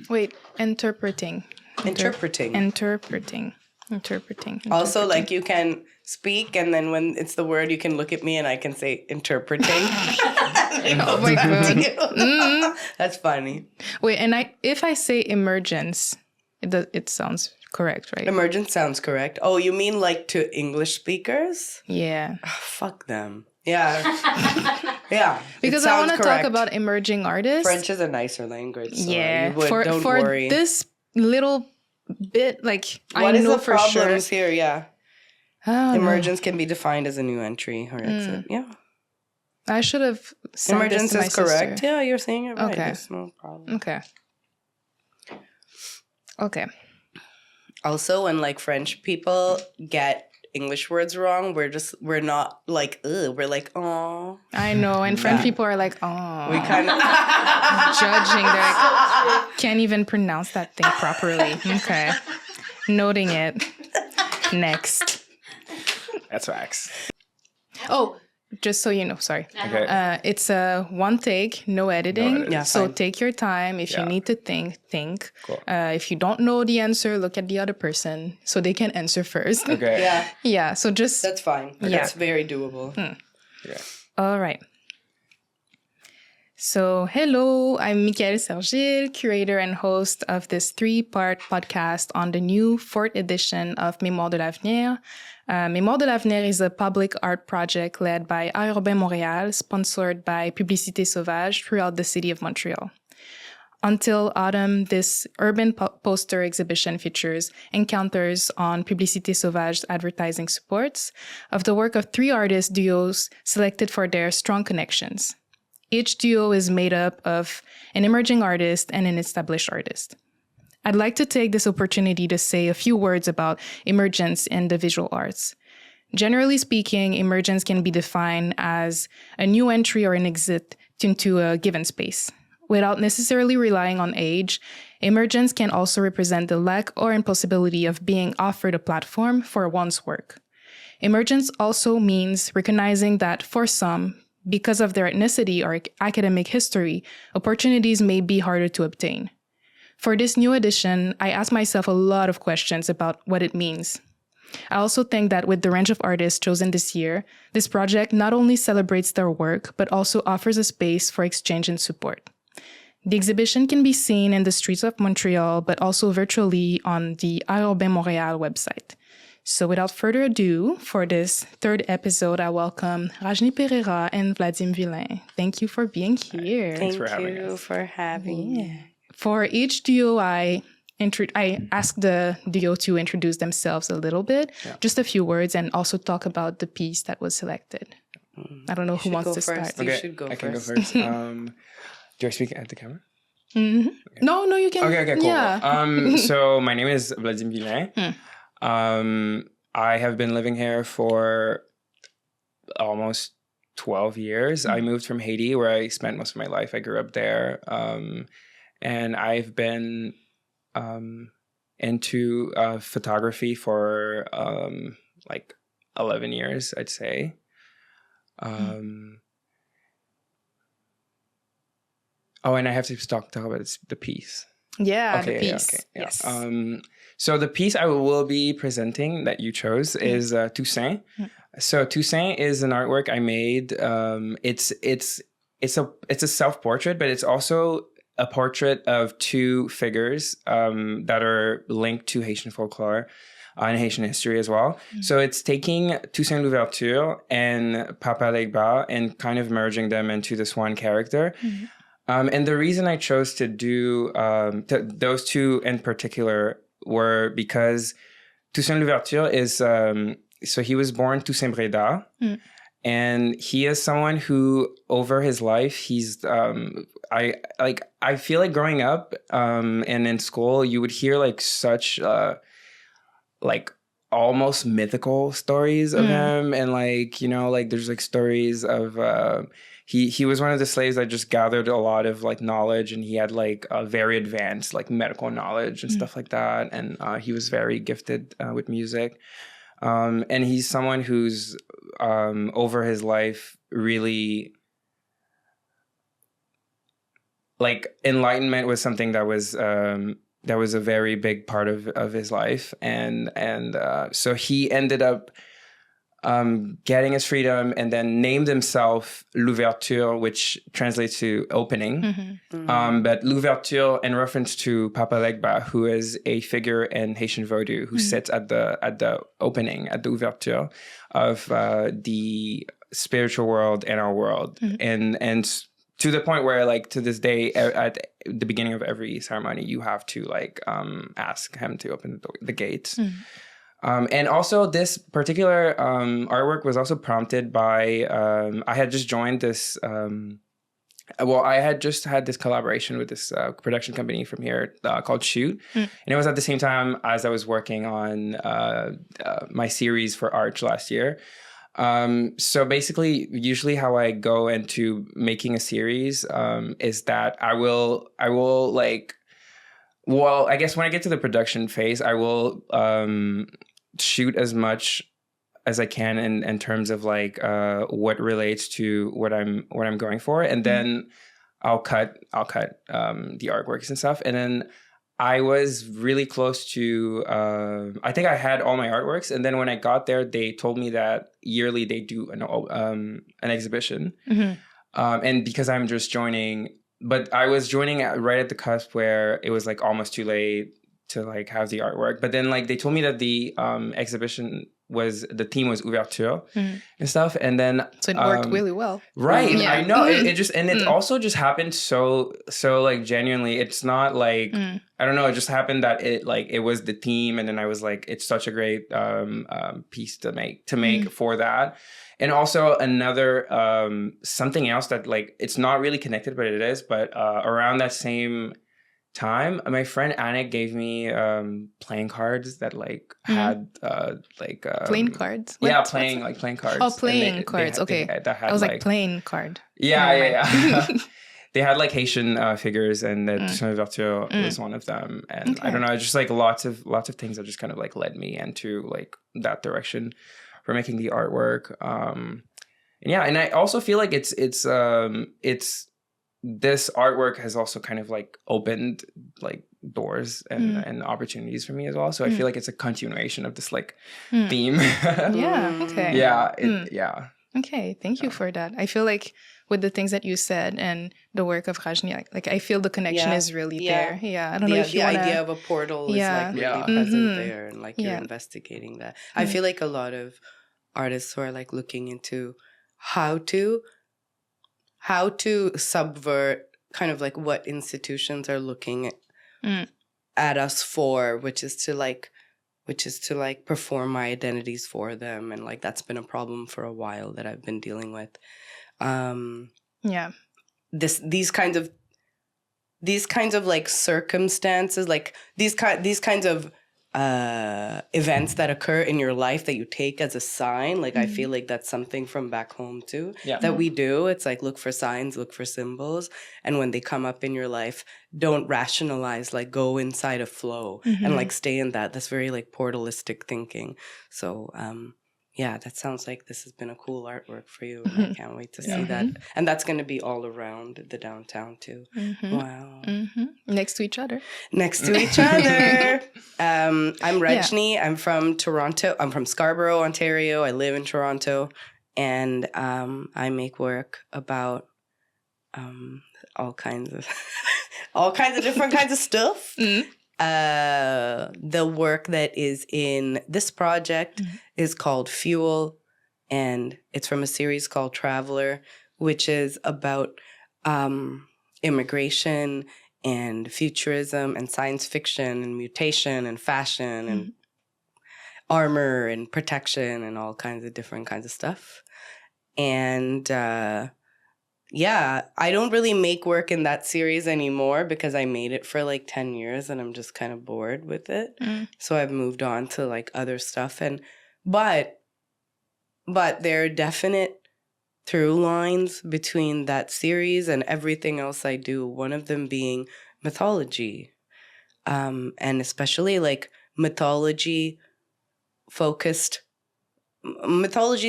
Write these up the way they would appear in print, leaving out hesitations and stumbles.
Wait, interpreting. Also, like you can speak, and then when it's the word, you can look at me, and I can say interpreting. Oh my god, that's funny. Wait, and if I say emergence, it sounds correct, right? Emergence sounds correct. Oh, you mean like to English speakers? Yeah. Oh, fuck them. Yeah. Yeah. Because I want to talk about emerging artists. French is a nicer language. So yeah. don't worry. For this little bit, like, what I is know the for sure. problems here? Yeah. Emergence can be defined as a new entry or exit. Yeah. I should have sent Emergence this to my is correct. sister. Yeah, you're saying it right. Okay. There's no problem. Okay. Also, when like French people get English words wrong, we're not like, ugh. We're like, oh. I know. And French people are like, oh. We kind of judging. They're like, can't even pronounce that thing properly. Okay. Noting it. Next. That's facts. Oh, just so you know, sorry. Okay. It's one take, no editing. Yeah, so fine. take your time. If you need to think. Cool. If you don't know the answer, look at the other person so they can answer first. Okay. yeah. Yeah, so just... That's fine. Yeah. That's very doable. Yeah. All right. So, hello, I'm Michaëlle Sergile, curator and host of this 3-part podcast on the new 4th edition of Mémoire de l'AVENIR. Mémoire de l'AVENIR is a public art project led by Art Urbain Montréal, sponsored by Publicité Sauvage throughout the city of Montreal. Until autumn, this urban poster exhibition features encounters on Publicité Sauvage advertising supports of the work of 3 artist duos selected for their strong connections. Each duo is made up of an emerging artist and an established artist. I'd like to take this opportunity to say a few words about emergence in the visual arts. Generally speaking, emergence can be defined as a new entry or an exit into a given space. Without necessarily relying on age, emergence can also represent the lack or impossibility of being offered a platform for one's work. Emergence also means recognizing that for some, because of their ethnicity or academic history, opportunities may be harder to obtain. For this new edition, I asked myself a lot of questions about what it means. I also think that with the range of artists chosen this year, this project not only celebrates their work, but also offers a space for exchange and support. The exhibition can be seen in the streets of Montreal, but also virtually on the Art Urbain Montréal website. So without further ado, for this 3rd episode, I welcome Rajni Perera and Vladim Vilain. Thank you for being here. Thank for having you us. for having me. For each duo, I asked the duo to introduce themselves a little bit, just a few words, and also talk about the piece that was selected. I don't know who wants to start. You should go I first. can go first. Do I speak at the camera? Mm-hmm. Okay. No, you can. Okay, cool. Yeah. So my name is Vladim Vilain. I have been living here for almost 12 years. I moved from Haiti, where I spent most of my life. I grew up there. And I've been into photography for like 11 years, I'd say. Oh, and I have to talk about the piece. Yeah, okay, the piece. Yeah, okay, yeah. Yes. So the piece I will be presenting that you chose is Toussaint. So Toussaint is an artwork I made. It's a self-portrait, but it's also a portrait of 2 figures that are linked to Haitian folklore and Haitian history as well. So it's taking Toussaint Louverture and Papa Legba and kind of merging them into this one character. And the reason I chose to do those 2 in particular were because Toussaint Louverture is, so he was born Toussaint Breda, and he is someone who over his life, he's, I feel like growing up and in school, you would hear like such like almost mythical stories of him. And like, you know, like there's like stories of, he was one of the slaves that just gathered a lot of like knowledge, and he had like very advanced like medical knowledge and stuff like that. And he was very gifted with music. And he's someone who's over his life really like enlightenment was something that was a very big part of his life, and so he ended up getting his freedom and then named himself l'ouverture, which translates to opening. But l'ouverture in reference to Papa Legba, who is a figure in Haitian Vodou who sits at the opening, at the ouverture of the spiritual world and our world. And to the point where, like, to this day, at the beginning of every ceremony, you have to like ask him to open the gates. And also this particular artwork was also prompted by, I had just joined this, I had just had this collaboration with this production company from here called Shoot. And it was at the same time as I was working on my series for Arch last year. So basically, usually how I go into making a series is that I will like, well, I guess when I get to the production phase, I will shoot as much as I can in terms of like what relates to what I'm going for, and then I'll cut the artworks and stuff, and then I was really close to I think I had all my artworks, and then when I got there, they told me that yearly they do an exhibition, and because I'm just joining, but I was joining right at the cusp where it was like almost too late to like have the artwork, but then like they told me that the exhibition the theme was ouverture and stuff, and then so it worked really well, right? I know it just, and it also just happened so like genuinely. It's not like I don't know, it just happened that it was the theme, and then I was like, it's such a great piece to make for that. And also another something else that like it's not really connected, but it is, but around that same time, my friend Anik gave me playing cards that like had playing cards. Playing cards. Oh, playing cards. Okay, that had, I was like playing card. Yeah. They had like Haitian figures, and the Ouverture was one of them. And I don't know, just like lots of things that just kind of like led me into like that direction for making the artwork. And I also feel like it's this artwork has also kind of like opened like doors and opportunities for me as well. So I feel like it's a continuation of this like theme. Okay. Okay. Thank you for that. I feel like with the things that you said and the work of Rajni, like I feel the connection is really there. Yeah. I don't know if you want the idea of a portal is like really present there, and like you're investigating that. I feel like a lot of artists who are like looking into how to subvert kind of like what institutions are looking at us for, which is to like perform my identities for them, and like that's been a problem for a while that I've been dealing with. These kinds of like circumstances, like these kinds of events that occur in your life that you take as a sign. Like I feel like that's something from back home too, that we do. It's like look for signs, look for symbols, and when they come up in your life, don't rationalize, like go inside a flow and like stay in that. That's very like portalistic thinking. So that sounds like this has been a cool artwork for you, and I can't wait to see that. And that's going to be all around the downtown too. Wow. Next to each other. I'm Rajni. I'm from Toronto. I'm from Scarborough, Ontario. I live in Toronto, and I make work about all kinds of different kinds of stuff. The work that is in this project is called Fuel, and it's from a series called Traveler, which is about immigration and futurism and science fiction and mutation and fashion and armor and protection and all kinds of different kinds of stuff. And I don't really make work in that series anymore because I made it for like 10 years and I'm just kind of bored with it. So I've moved on to like other stuff. But there are definite through lines between that series and everything else I do. One of them being mythology, and especially like mythology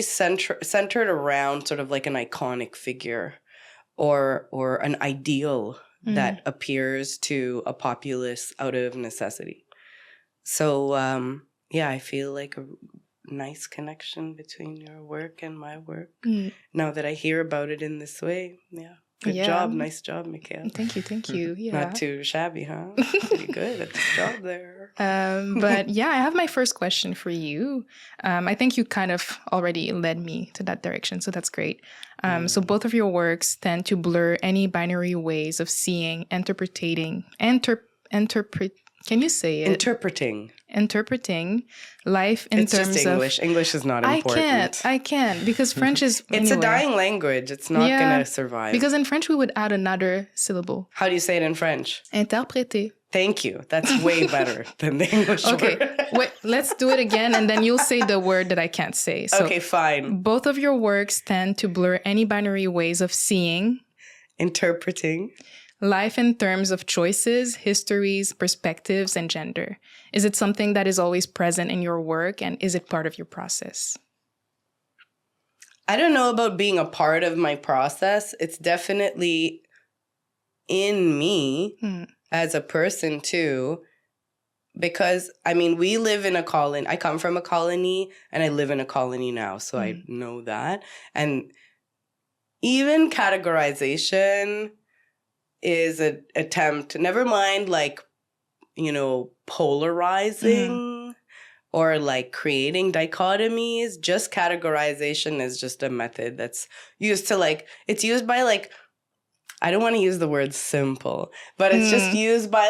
centered around sort of like an iconic figure or an ideal that appears to a populace out of necessity. So, I feel like a nice connection between your work and my work. Now that I hear about it in this way, Good job. Nice job, Michaëlle. Thank you. Yeah. Not too shabby, huh? Pretty good at the job there. But I have my first question for you. I think you kind of already led me to that direction, so that's great. So both of your works tend to blur any binary ways of seeing, can you say it? Interpreting life in it's terms just English. English is not important. I can't because French is It's a dying language. It's not going to survive. Because in French we would add another syllable. How do you say it in French? Interpréter. Thank you. That's way better than the English word. Wait, let's do it again and then you'll say the word that I can't say. So okay, fine. Both of your works tend to blur any binary ways of seeing, interpreting, life in terms of choices, histories, perspectives, and gender. Is it something that is always present in your work, and is it part of your process? I don't know about being a part of my process. It's definitely in me as a person too, because we live in a colony. I come from a colony and I live in a colony now, so I know that. And even categorization is an attempt, never mind polarizing or creating dichotomies. Just categorization is just a method that's used to it's used by I don't want to use the word simple, but it's just used by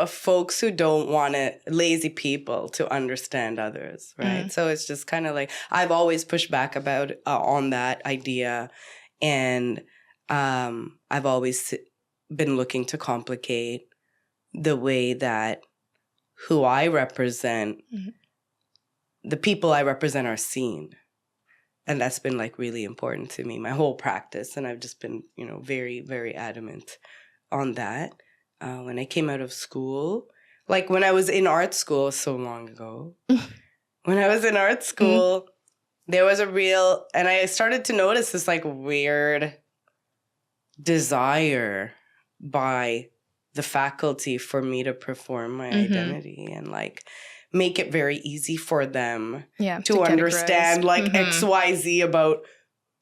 folks who don't want lazy people to understand others, right? So it's just kind of I've always pushed back about on that idea, and I've always been looking to complicate the way that who I represent, the people I represent are seen. And that's been really important to me, my whole practice. And I've just been, very, very adamant on that. When I came out of school, when I was in art school so long ago, when I was in art school, there was and I started to notice this weird desire by the faculty for me to perform my identity and make it very easy for them to understand XYZ about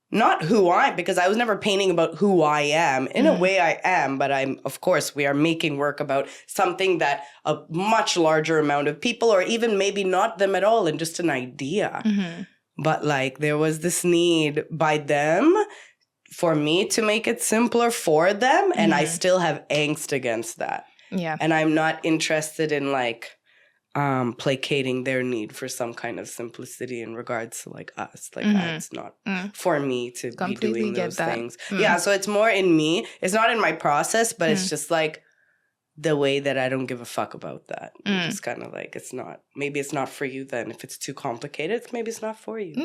not who I, because I was never painting about who I am. In a way I am, but of course we are making work about something that a much larger amount of people, or even maybe not them at all, and just an idea. But there was this need by them for me to make it simpler for them, and I still have angst against that. Yeah. And I'm not interested in placating their need for some kind of simplicity in regards to us. That's not for me to completely be doing those things. Yeah, so it's more in me. It's not in my process, but it's just the way that I don't give a fuck about that. Just kind of it's not, maybe it's not for you then. If it's too complicated, maybe it's not for you.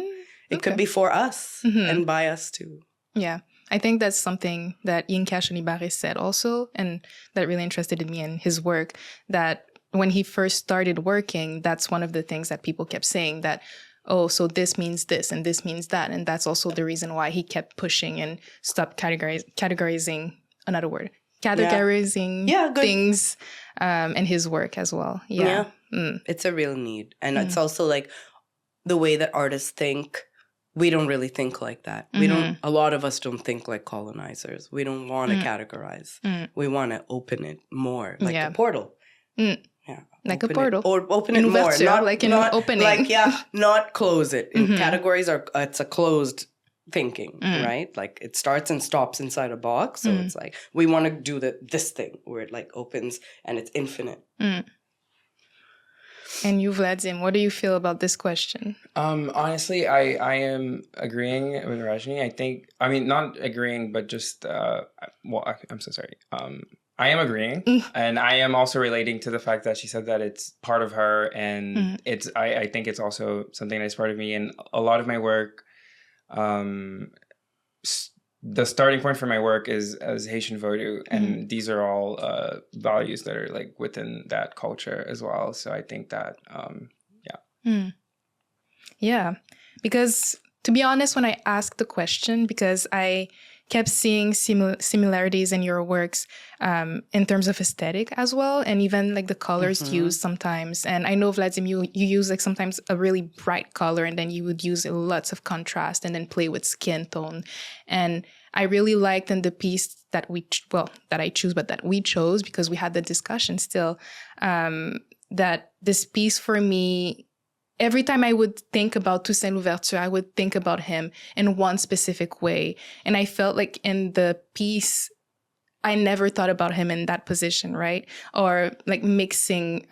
It could be for us and by us too. Yeah, I think that's something that Yinka Shonibare said also, and that really interested me in his work, that when he first started working, that's one of the things that people kept saying, that, oh, so this means this and this means that. And that's also the reason why he kept pushing and stopped categorizing things in his work as well. Yeah. It's a real need. And it's also the way that artists think. We don't really think like that. A lot of us don't think like colonizers. We don't want to categorize. We want to open it more, a portal. Yeah. A portal. Or open it more. Not opening. Not close it. Categories it's a closed thinking, right? It starts and stops inside a box. So it's we want to do this thing where it opens and it's infinite. And you, Vladim, what do you feel about this question? Honestly, I am agreeing with Rajni. Not agreeing, but just, I'm so sorry. I am agreeing, and I am also relating to the fact that she said that it's part of her, and I think it's also something that's part of me. And a lot of my work, the starting point for my work is as Haitian Vodou, and these are all values that are within that culture as well. So I think that, Yeah, because to be honest, when I asked the question, because I kept seeing similarities in your works in terms of aesthetic as well, and even like the colors used sometimes. And I know, Vladim, you use like sometimes a really bright color, and then you would use lots of contrast and then play with skin tone. And I really liked in the piece that we chose, because we had the discussion still, that this piece for me, every time I would think about Toussaint Louverture, I would think about him in one specific way. And I felt like in the piece, I never thought about him in that position, right? Or like mixing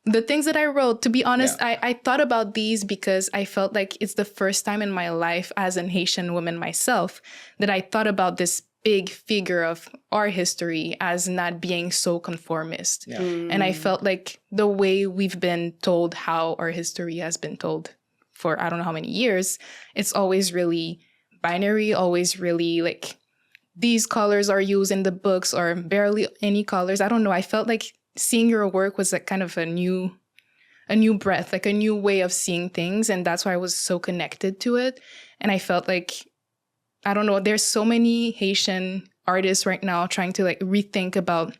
the things that I wrote. To be honest, I thought about these because I felt like it's the first time in my life as an Haitian woman myself that I thought about this big figure of our history as not being so conformist. Yeah. And I felt like the way we've been told how our history has been told for I don't know how many years, it's always really binary, always really like these colors are used in the books or barely any colors. I don't know. I felt like seeing your work was like kind of a new breath, like a new way of seeing things. And that's why I was so connected to it. And I felt like, I don't know, there's so many Haitian artists right now trying to like rethink about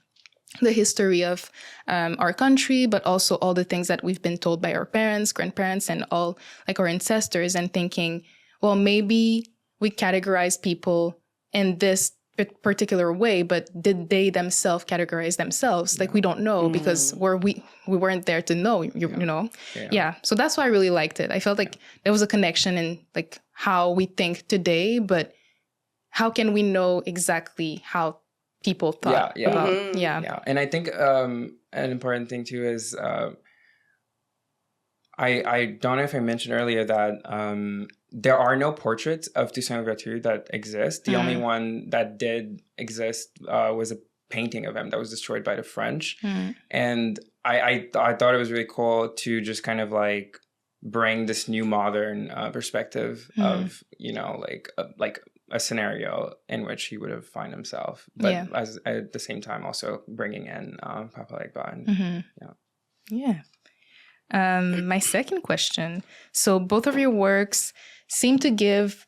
the history of our country, but also all the things that we've been told by our parents, grandparents, and all like our ancestors, and thinking, well, maybe we categorize people in this particular way, but did they themselves categorize themselves? Like, we don't know because we weren't there to know, you know? Yeah. So that's why I really liked it. I felt like there was a connection in like how we think today, but how can we know exactly how people thought about? And I think an important thing too is I don't know if I mentioned earlier that there are no portraits of Toussaint Louverture that exist. The only one that did exist was a painting of him that was destroyed by the French. And I thought it was really cool to just kind of like bring this new modern perspective of, you know, like a scenario in which he would have found himself, but as at the same time also bringing in Papa Legba. My second question. So both of your works seem to give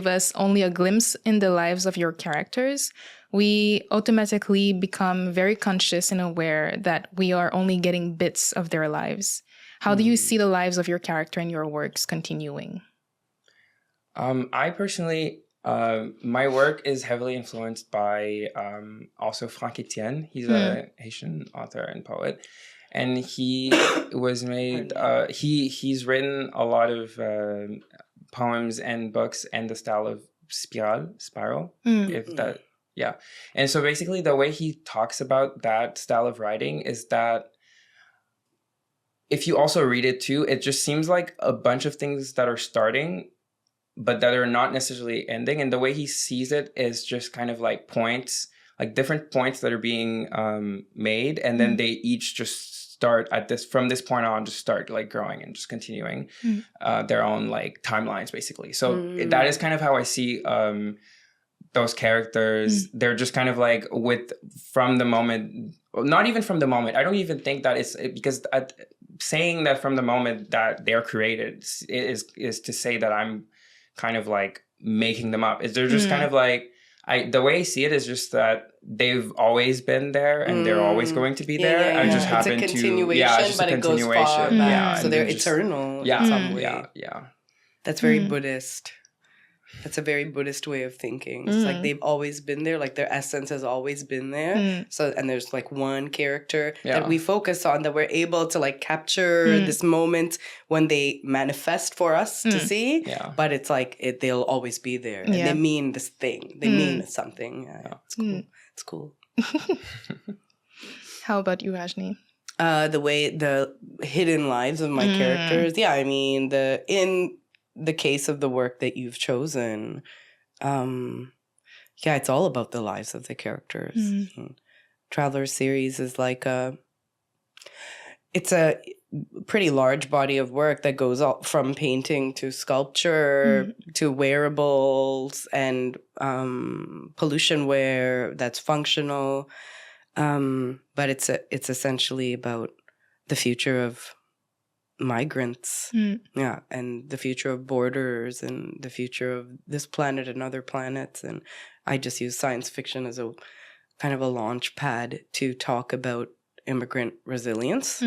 us only a glimpse in the lives of your characters. We automatically become very conscious and aware that we are only getting bits of their lives. How do you see the lives of your character in your works continuing? I personally, my work is heavily influenced by also Franck Etienne. He's a Haitian author and poet. And he was made, he's written a lot of poems and books in the style of spiral, if that, And so basically the way he talks about that style of writing is that if you also read it too, it just seems like a bunch of things that are starting, but that are not necessarily ending. And the way he sees it is just kind of like points, like different points that are being made. And then they each just start from this point on, just start like growing and just continuing their own like timelines, basically. So that is kind of how I see those characters. They're just kind of like from the moment, not even from the moment. I don't even think that it's because saying that from the moment that they're created is to say that I'm kind of like making them up. They're just kind of like, the way I see it is just that they've always been there and they're always going to be there. I just happen to... It's a continuation, but it goes far back. So they're eternal in some way. That's very Buddhist. That's a very Buddhist way of thinking. It's like they've always been there, like their essence has always been there. So, and there's like one character that we focus on, that we're able to like capture this moment when they manifest for us to see. But it's like they'll always be there. And they mean this thing. They mean something. It's cool. It's cool. How about you, Rajni? The hidden lives of my characters. Yeah, I mean, in the case of the work that you've chosen, it's all about the lives of the characters. Traveler series is like it's a pretty large body of work that goes from painting to sculpture to wearables and pollution wear that's functional. But it's essentially about the future of migrants. Yeah, and the future of borders and the future of this planet and other planets. And I just use science fiction as a kind of a launch pad to talk about immigrant resilience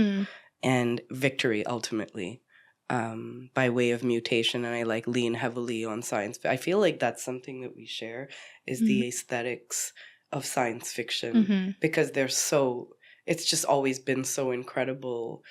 and victory ultimately, by way of mutation. And I like lean heavily on science. I feel like that's something that we share, is the aesthetics of science fiction, because they're so, it's just always been so incredible.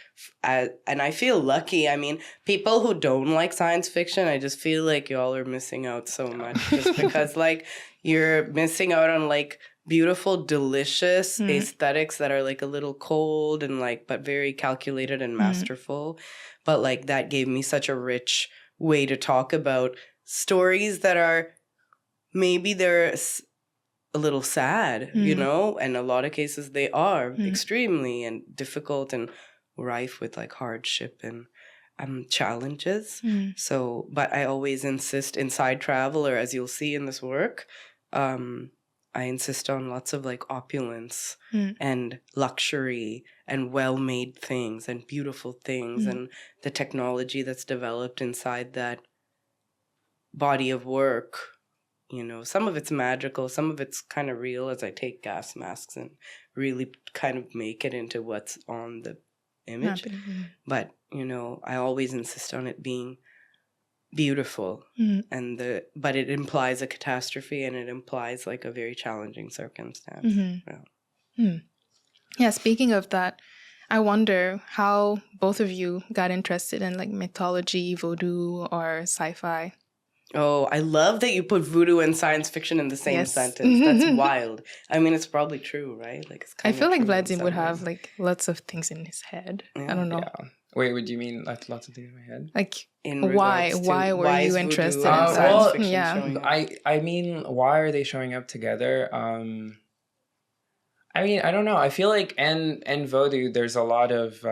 And I feel lucky. I mean, people who don't like science fiction, I just feel like y'all are missing out so much, just because like you're missing out on like beautiful, delicious aesthetics that are like a little cold and like, but very calculated and masterful. But like that gave me such a rich way to talk about stories that are, maybe they're a little sad, you know, and a lot of cases they are extremely and difficult and rife with like hardship and challenges. So, but I always insist in Side Travel, or as you'll see in this work, I insist on lots of like opulence and luxury and well-made things and beautiful things and the technology that's developed inside that body of work. You know, some of it's magical, some of it's kind of real, as I take gas masks and really kind of make it into what's on the image. But, you know, I always insist on it being beautiful, but it implies a catastrophe, and it implies like a very challenging circumstance. Yeah, speaking of that, I wonder how both of you got interested in like mythology, voodoo, or sci-fi. Oh, I love that you put voodoo and science fiction in the same sentence. That's wild. I mean, it's probably true, right? Like, it's I feel like Vladim would have like lots of things in his head. I don't know. Yeah. Wait, what do you mean? Lots of things in my head? Like, why were you interested in science fiction? Yeah, I mean, why are they showing up together? I mean, I don't know. I feel like in voodoo, there's a lot of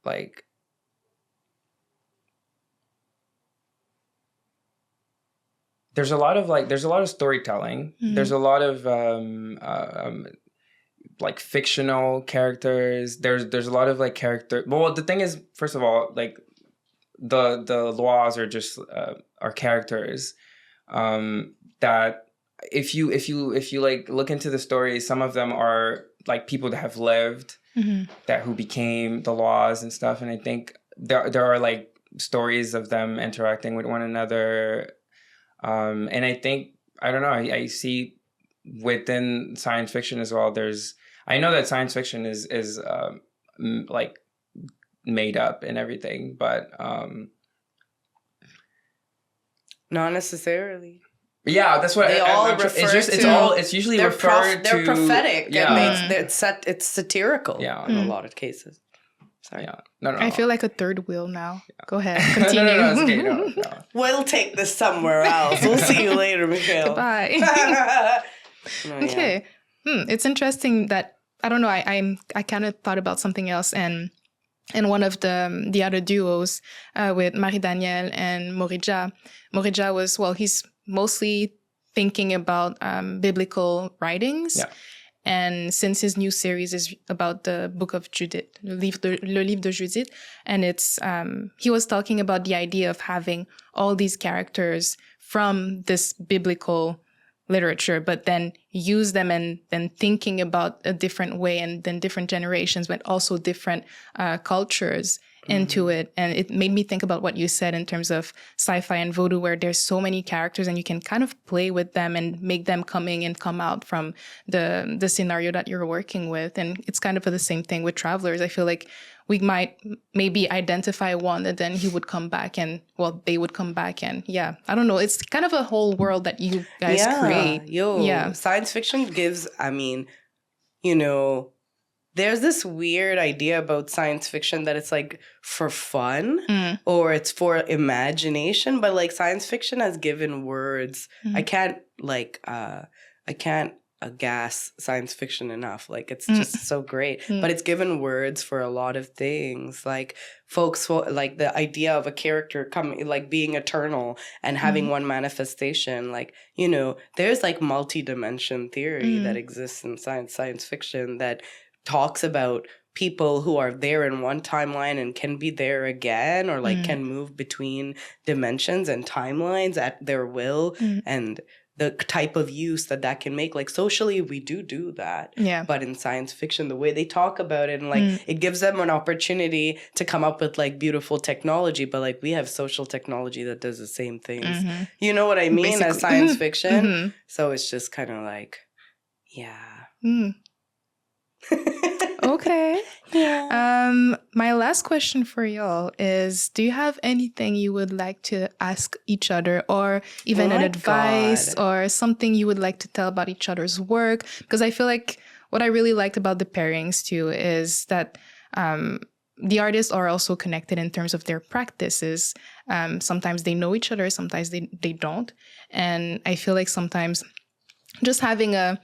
like. There's a lot of storytelling. There's a lot of like fictional characters. There's a lot of like character. Well, the thing is, first of all, like the leurs are just are characters that if you like look into the stories, some of them are like people that have lived, that who became the leurs and stuff. And I think there are like stories of them interacting with one another. And I think, I don't know, I see within science fiction as well, I know that science fiction is like made up and everything, but not necessarily. Yeah, that's what they all refer to. It's usually referred to. They're prophetic. Yeah, it's satirical. Yeah, in a lot of cases. Sorry. Yeah. No. I feel like a third wheel now. Yeah. Go ahead. Continue. No, it's okay. No. We'll take this somewhere else. We'll see you later, Michaëlle. Goodbye. Okay. It's interesting that, I don't know, I kind of thought about something else, and one of the other duos with Marie-Danielle and Morija. Morija was, he's mostly thinking about biblical writings. Yeah. And since his new series is about the book of Judith, le livre de Judith, and it's he was talking about the idea of having all these characters from this biblical literature, but then use them and then thinking about a different way, and then different generations, but also different cultures into it. And it made me think about what you said in terms of sci-fi and voodoo, where there's so many characters and you can kind of play with them and make them come in and come out from the scenario that you're working with. And it's kind of the same thing with Travelers. I feel like we might maybe identify one, and then he would come back and, they would come back, and I don't know. It's kind of a whole world that you guys create. Science fiction gives, I mean, you know, there's this weird idea about science fiction that it's like for fun or it's for imagination, but like science fiction has given words. I can't gas science fiction enough. Like, it's just so great. But it's given words for a lot of things. Like, folks, like the idea of a character coming, like being eternal and having one manifestation. Like, you know, there's like multi-dimension theory that exists in science fiction that talks about people who are there in one timeline and can be there again, or like can move between dimensions and timelines at their will, and the type of use that can make. Like socially, we do that. Yeah. But in science fiction, the way they talk about it, and like it gives them an opportunity to come up with like beautiful technology, but like we have social technology that does the same things. You know what I mean? Basically. As science fiction. So it's just kind of like, yeah. Okay. Yeah. My last question for y'all is, do you have anything you would like to ask each other, or even Oh an my advice God. or something you would like to tell about each other's work? Because I feel like what I really liked about the pairings too is that the artists are also connected in terms of their practices. Sometimes they know each other, sometimes they don't. And I feel like sometimes just having a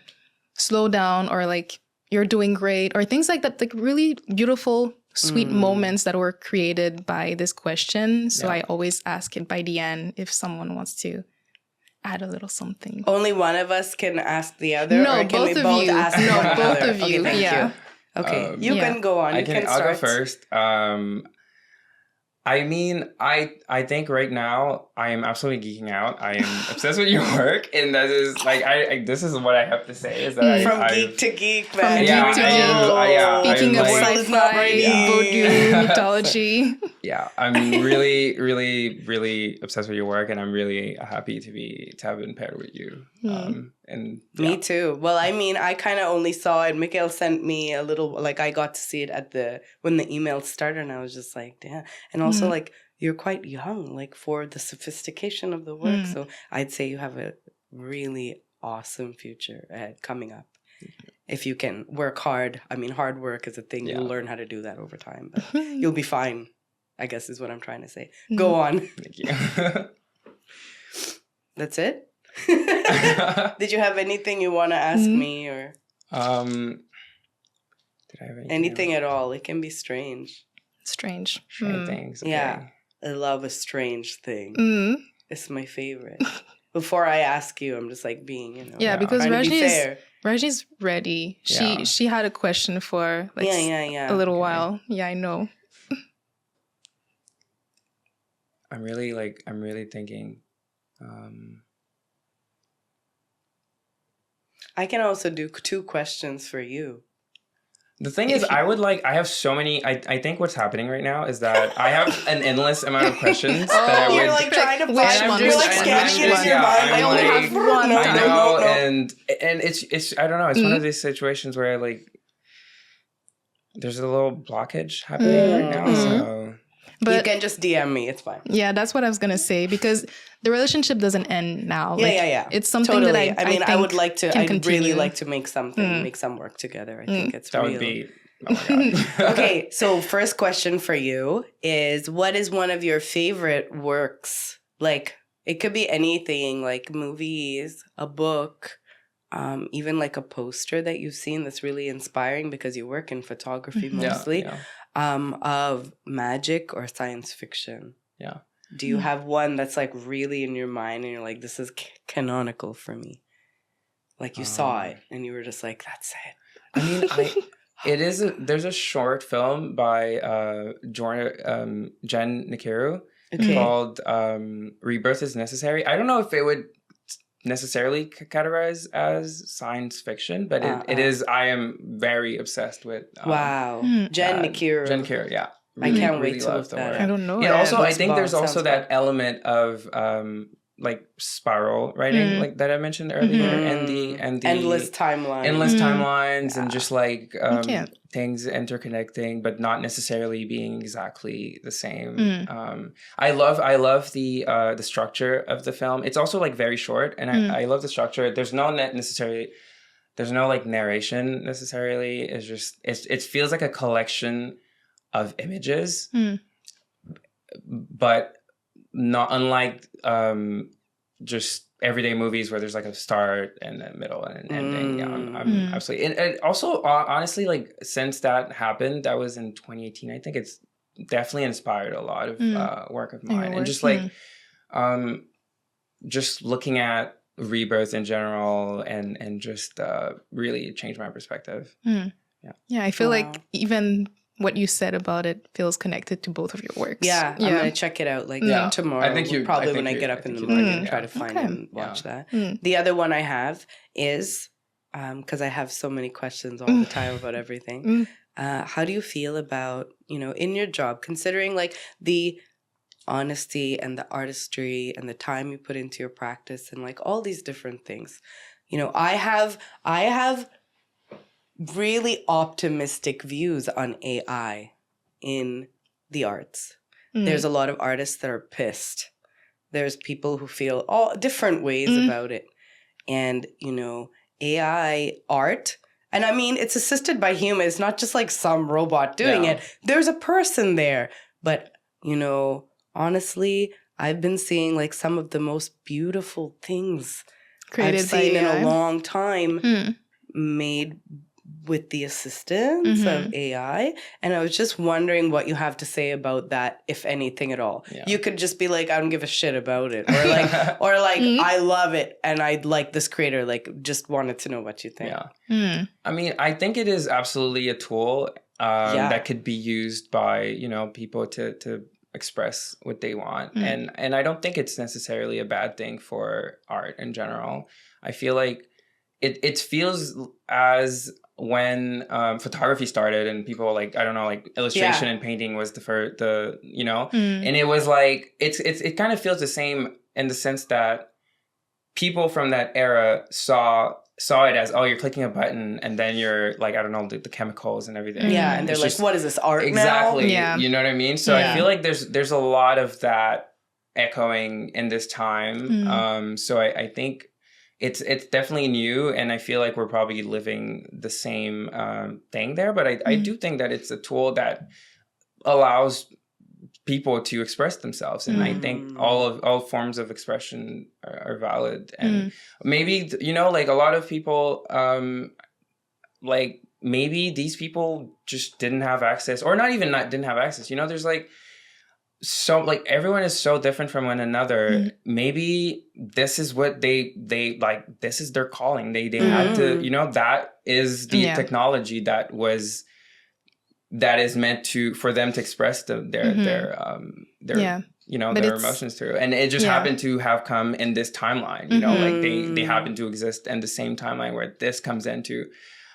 slow down, or like, you're doing great, or things like that, like really beautiful, sweet moments that were created by this question. So I always ask it by the end if someone wants to add a little something. Only one of us can ask the other? No, or can both we of both you. ask No, one both another? of you. Okay, thank Yeah. you. Okay, you yeah. can go on. I'll go start. first. I mean, I think right now I am absolutely geeking out. I am obsessed with your work, and that is like this is what I have to say is that From I've, geek to geek, From man. geek Yeah, to I geek. am, Speaking I'm of like- world is not sci-fi, ready. voodoo, mythology. Yeah, I'm really, really, really obsessed with your work, and I'm really happy to have been paired with you. And Me too. Well, I mean, I kind of only saw it. Michaëlle sent me a little, like I got to see it when the email started, and I was just like, damn. And also like, you're quite young, like for the sophistication of the work. So I'd say you have a really awesome future coming up. If you can work hard. I mean, hard work is a thing. Yeah. You'll learn how to do that over time, but you'll be fine, I guess is what I'm trying to say. Go on. Thank you. That's it? Did you have anything you want to ask me, or Did I have anything at all? It can be strange. Strange. Strange things. Okay. Yeah. I love a strange thing. It's my favorite. Before I ask you, I'm just like being, Yeah, because trying to be fair. Rajni's ready. She had a question for like Yeah. a little while. Yeah, I know. I'm really thinking. I can also do 2 questions for you. The thing is, I have so many. I think what's happening right now is that I have an endless amount of questions that I You're would. like trying to Which find. one? You're like Which one? scanning it Which in your one? mind. I only have one. I know, No. and it's I don't know. It's one of these situations where like there's a little blockage happening right now. So, But you can just DM me. It's fine. yeah, that's what I was gonna say, because the relationship doesn't end now. Yeah. It's something Totally. that I mean, I think would like to. can I'd continue. really like to make something, make some work together. I think it's that real. would be. Oh my god. Okay, so first question for you is, what is one of your favorite works? Like, it could be anything, like movies, a book, even like a poster that you've seen that's really inspiring because you work in photography mostly, of magic or science fiction. Yeah. Do you have one that's like really in your mind and you're like, this is canonical for me? Like you saw it and you were just like, that's it. I mean, there's a short film by Jen Nikiru called Rebirth is Necessary. I don't know if it would necessarily categorize as science fiction, but it is. I am very obsessed with wow. Jen Nikiru. Jen Nikiru, yeah. I can't wait to love look the that work. up. I don't know. And also, I Looks think bomb, there's also sounds that bomb. element of like spiral writing, like that I mentioned earlier, and the endless timeline. endless timelines, and just like Okay. things interconnecting, but not necessarily being exactly the same. I love the structure of the film. It's also like very short, and I love the structure. There's no like narration necessarily. It's just it feels like a collection of images, but not unlike just everyday movies where there's like a start and a middle and an ending. Yeah, I'm absolutely. And also, honestly, like since that happened, that was in 2018. I think it's definitely inspired a lot of work of mine, and just like just looking at rebirth in general, and just really changed my perspective. Yeah, I feel like even what you said about it feels connected to both of your works. Yeah, I'm gonna check it out tomorrow. I think when I get up in the morning, try to find and watch that. The other one I have is because I have so many questions all the time about everything. How do you feel about, in your job, considering like the honesty and the artistry and the time you put into your practice and like all these different things? I have really optimistic views on AI in the arts. There's a lot of artists that are pissed. There's people who feel all different ways about it. And, AI art, and I mean, it's assisted by humans. It's not just like some robot doing it. There's a person there. But, honestly, I've been seeing like some of the most beautiful things I've seen in a long time made with the assistance of AI. And I was just wondering what you have to say about that, if anything at all. Yeah. You could just be like, I don't give a shit about it. Or like, I love it. And I like this creator, like just wanted to know what you think. Yeah. I mean, I think it is absolutely a tool that could be used by, people to express what they want. And I don't think it's necessarily a bad thing for art in general. I feel like it feels as when photography started and people like, I don't know, like illustration and painting was and it was like, it kind of feels the same in the sense that people from that era saw it as, oh, you're clicking a button and then you're like, I don't know, the chemicals and everything. Yeah, and they're like, what is this, art exactly, now? Yeah. You know what I mean? So I feel like there's a lot of that echoing in this time. So I think it's definitely new, and I feel like we're probably living the same thing there. But I do think that it's a tool that allows people to express themselves, and I think all forms of expression are valid. And maybe like a lot of people, like maybe these people just didn't have access, or didn't have access. There's like. So like everyone is so different from one another. Maybe this is what they like, this is their calling. They had to, that is the technology that is meant for them to express their emotions through. And it just happened to have come in this timeline, like they happen to exist in the same timeline where this comes into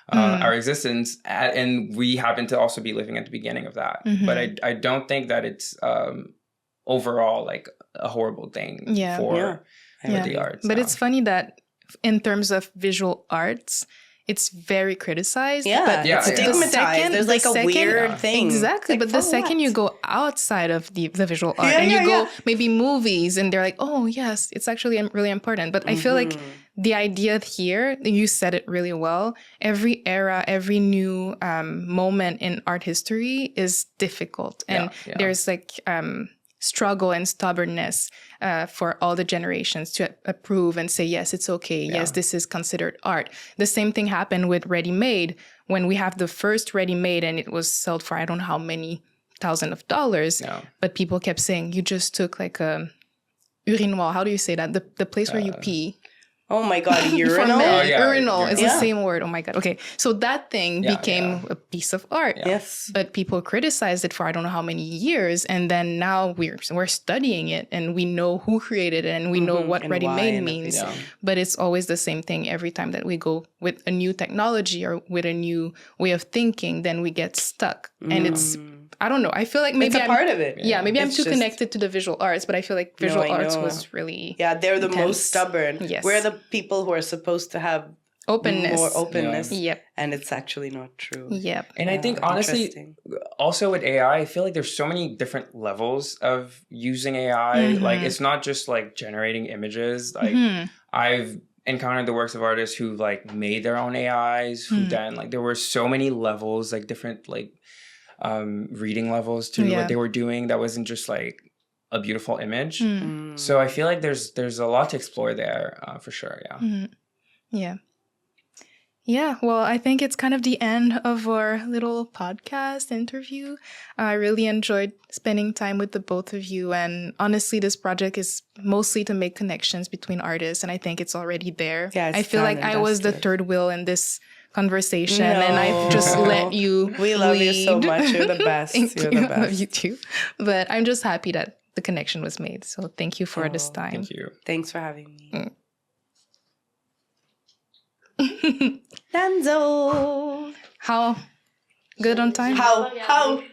our existence, and we happen to also be living at the beginning of that. But I don't think that it's overall like a horrible thing for the arts. But it's funny that in terms of visual arts, it's very criticized. But it's stigmatized. There's like a weird thing. Exactly. Like, but the second you go outside of the visual art and you go maybe movies, and they're like, oh, yes, it's actually really important. But I feel like the idea here, you said it really well. Every era, every new moment in art history is difficult. And there's like struggle and stubbornness for all the generations to approve and say, yes, it's okay. Yeah. Yes, this is considered art. The same thing happened with ready-made. When we have the first ready-made and it was sold for I don't know how many thousands of dollars, but people kept saying, you just took like a urinoir. How do you say that? The place where you pee. Oh my God, urinal? Urinal is the same word. Oh my God. Okay. So that thing became a piece of art. Yes. But people criticized it for I don't know how many years. And then now we're studying it and we know who created it and we know what ready-made means. But it's always the same thing every time that we go with a new technology or with a new way of thinking, then we get stuck. And it's, I don't know. I feel like maybe it's a part of it. Yeah, maybe I'm too connected to the visual arts, but I feel like visual arts was really they're the intense. most stubborn. Yes. We're the people who are supposed to have more openness. Yep. And it's actually not true. Yep. And I think honestly, also with AI, I feel like there's so many different levels of using AI. Like it's not just like generating images. Like I've encountered the works of artists who like made their own AIs, who then like there were so many levels, like different like reading levels to what they were doing that wasn't just like a beautiful image. So I feel like there's a lot to explore there for sure. Yeah, well, I think it's kind of the end of our little podcast interview. I really enjoyed spending time with the both of you. And honestly, this project is mostly to make connections between artists. And I think it's already there. I feel like I was the third wheel in this conversation, and I've just let you We love you so lead. much. You're the best. Thank You're you. the I love best. you too. But I'm just happy that the connection was made. So thank you for this time. Thank you. Thanks for having me. Danzo. How good on time? How?